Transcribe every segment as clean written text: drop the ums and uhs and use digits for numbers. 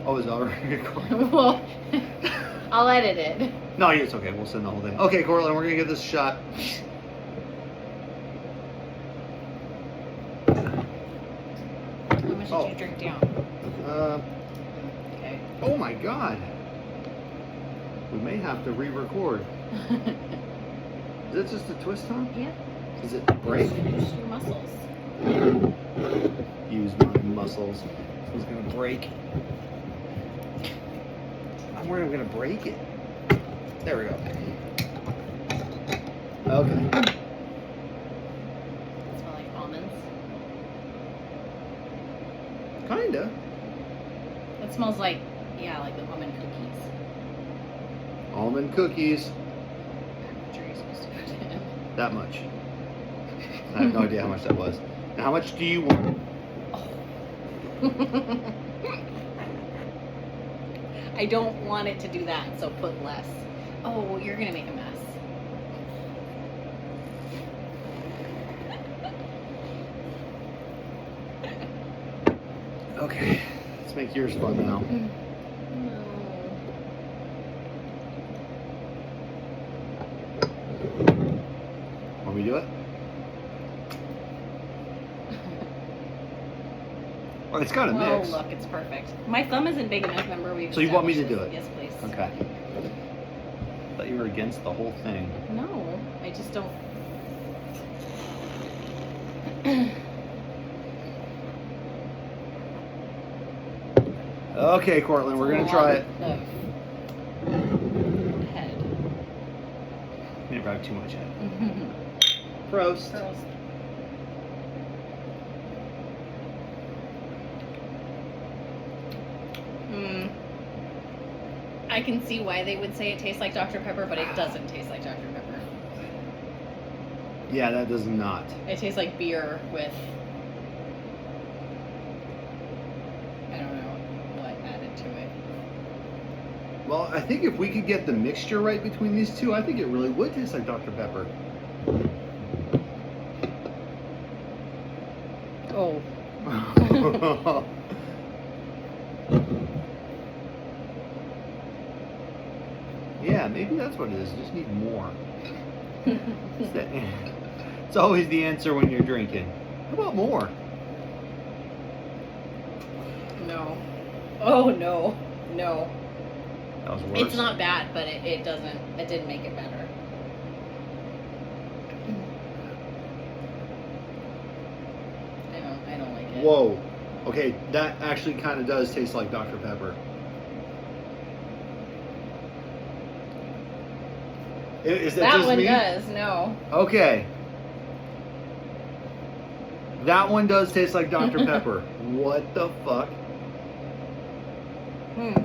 Oh, it's already recording. Well, I'll edit it. No, it's okay. We'll send the whole thing. Okay, Cortland, we're gonna give this a shot. How much did you drink down? Okay. Oh my God. We may have to re-record. Is it just a twist, Tom? Yeah. Does it break? Use your muscles. Use my muscles. It's gonna break. I'm worried I'm gonna break it. There we go. Okay. Smell like almonds. Kinda. It smells like, yeah, like the almond cookies. Almond cookies. I'm sure you're supposed to put it in. That much. I have no idea how much that was. Now, how much do you want? I don't want it to do that, so put less. Oh, you're gonna make a mess. Okay, let's make yours fun now. No. Want me to do it? Oh, it's got a mix. Oh, look, it's perfect. My thumb isn't big enough, remember? So you want me to do it? Yes, please. Okay. I thought you were against the whole thing. No, I just don't. Okay, Cortland, we're gonna try it. Head. Maybe I have too much head. Prost. Girls. I can see why they would say it tastes like Dr. Pepper, but it doesn't taste like Dr. Pepper. Yeah, that does not. It tastes like beer with, I don't know what added to it. Well, I think if we could get the mixture right between these two, I think it really would taste like Dr. Pepper. Oh. Yeah, maybe that's what it is. You just need more. It's always the answer when you're drinking. How about more? No. Oh, no. No. That was worse. It's not bad, but it didn't make it better. I don't like it. Whoa. Okay, that actually kind of does taste like Dr. Pepper. Is that That just one me? does, no. Okay. That one does taste like Dr. Pepper. What the fuck? Try it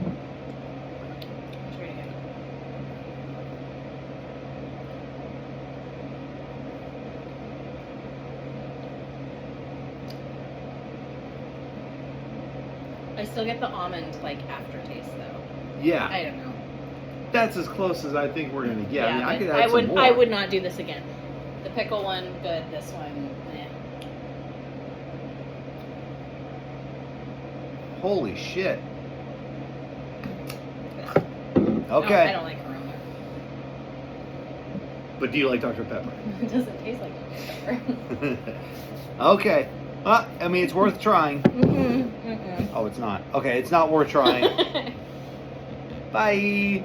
again. I still get the almond aftertaste though. Yeah. I don't know. That's as close as I think we're gonna get. I mean, I but could add some more. I would not do this again. The pickle one, good. This one, eh. Holy shit. No, Okay. I don't like Corona. But do you like Dr. Pepper? It doesn't taste like Dr. Pepper. Okay. I mean, it's worth trying. Mm-mm. Oh, it's not. Okay, it's not worth trying. Bye.